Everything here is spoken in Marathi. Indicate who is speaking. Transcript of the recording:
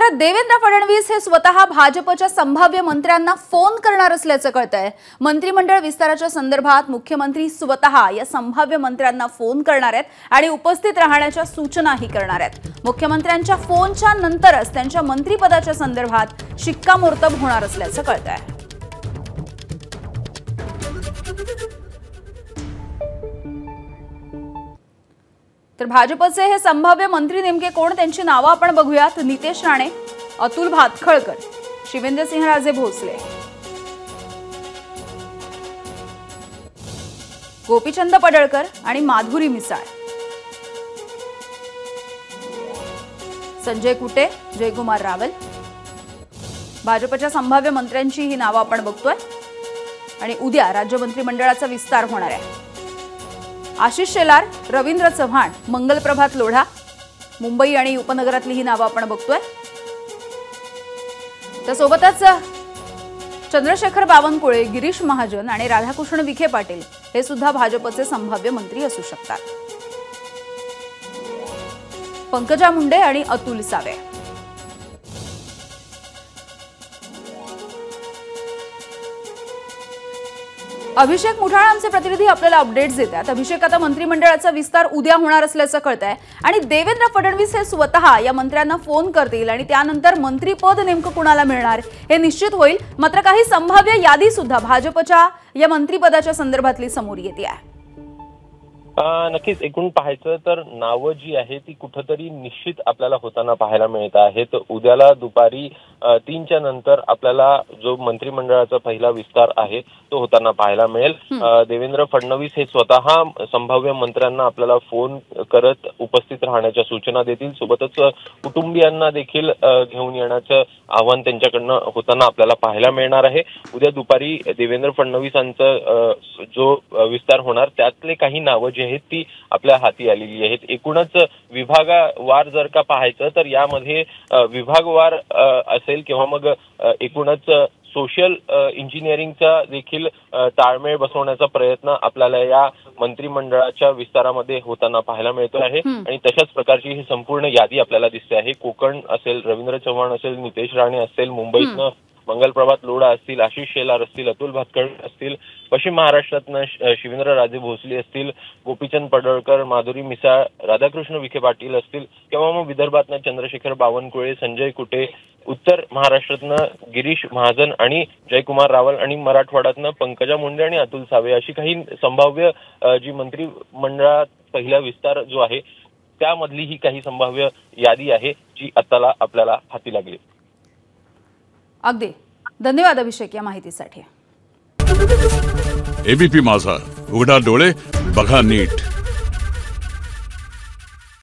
Speaker 1: तर देवेंद्र फडणवीस हे स्वतः भाजपच्या संभाव्य मंत्र्यांना फोन करणार असल्याचं कळतंय। मंत्रिमंडळ विस्ताराच्या संदर्भात मुख्यमंत्री स्वतः या संभाव्य मंत्र्यांना फोन करणार आहेत आणि उपस्थित राहण्याच्या सूचनाही करणार आहेत। मुख्यमंत्र्यांच्या फोनच्या नंतरच त्यांच्या मंत्रिपदाच्या संदर्भात शिक्कामोर्तब होणार असल्याचं कळतंय। तर भाजपचे हे संभाव्य मंत्री नेमके कोण, त्यांची नावे आपण बघूयात। नितेश राणे, अतुल भातखळकर, शिवेंद्रसिंहराजे भोसले, गोपीचंद पडळकर आणि माधुरी मिसाळ, संजय कुटे, जयकुमार रावल। भाजपच्या संभाव्य मंत्र्यांची ही नावे आपण बघतोय आणि उद्या राज्य मंत्रिमंडळाचा विस्तार होणार आहे। आशिष शेलार, रवींद्र चव्हाण, मंगलप्रभात लोढा, मुंबई आणि उपनगरातली ही नावे आपण बघतोय। त्यासोबतच चंद्रशेखर बावनकुळे, गिरीश महाजन आणि राधाकृष्ण विखे पाटील हे सुद्धा भाजपचे संभाव्य मंत्री असू शकतात। पंकजा मुंडे आणि अतुल सावे। अभिषेक मुठाळ आमचे प्रतिनिधी आपल्याला अपडेट्स देतात। अभिषेक, आता मंत्रिमंडळाचा विस्तार उद्या होणार असल्याचं कळतंय आणि देवेंद्र फडणवीस हे स्वतः या मंत्र्यांना फोन करतील आणि त्यानंतर मंत्रीपद नेमकं कुणाला मिळणार हे निश्चित होईल। मात्र काही संभाव्य यादी सुद्धा भाजपच्या या मंत्रिपदाच्या संदर्भातली समोर येते आहे।
Speaker 2: नक्कीच एकूण पाहायचं तर नावं जी आहे ती कुठेतरी निश्चित आपल्याला होताना पाहायला मिळत आहेत। उद्याला दुपारी 3च्या नंतर आपल्याला जो मंत्रिमंडळाचा पहिला विस्तार आहे तो होताना पाहायला मिळेल। देवेंद्र फडणवीस हे स्वतः संभाव्य मंत्र्यांना आपल्याला फोन करत उपस्थित राहण्याच्या सूचना देतील। सोबतच कुटुंबियांना देखील घेऊन येण्याचं आव्हान त्यांच्याकडनं होताना आपल्याला पाहायला मिळणार आहे। उद्या दुपारी देवेंद्र फडणवीसांचा जो विस्तार होणार त्यातले काही नावं जी आहेत ती आपल्या हाती आलेली आहेत। एकूणच विभागवार जर का पाहायचं तर यामध्ये विभागवार असेल किंवा मग एकूणच सोशल इंजिनिअरिंगचा देखील ताळमेळ बसवण्याचा प्रयत्न आपल्याला या मंत्रिमंडळाच्या विस्तारामध्ये होताना पाहायला मिळतो आहे आणि तशाच प्रकारची ही संपूर्ण यादी आपल्याला दिसते आहे। कोकण असेल, रवींद्र चव्हाण असेल, नितेश राणे असेल, मुंबईतनं मंगलप्रभात लोढा असतील, आशिष शेलार असतील, अतुल भातखळकर असतील, पश्चिम महाराष्ट्रातनं शिवेंद्रराजे भोसले असतील, गोपीचंद पडळकर, माधुरी मिसाळ, राधाकृष्ण विखे पाटील असतील किंवा मग विदर्भातनं चंद्रशेखर बावनकुळे, संजय कुटे, उत्तर महाराष्ट्रातनं गिरीश महाजन आणि जयकुमार रावल आणि मराठवाड्यातनं पंकजा मुंडे आणि अतुल सावे अशी काही संभाव्य जी मंत्रिमंडळात पहिला विस्तार जो आहे त्यामधली ही काही संभाव्य यादी आहे जी आताला आपल्याला हाती लागली।
Speaker 1: अगदी धन्यवाद अभिषेक या माहितीसाठी।
Speaker 3: एबीपी माझा, उघडा डोळे बघा नीट।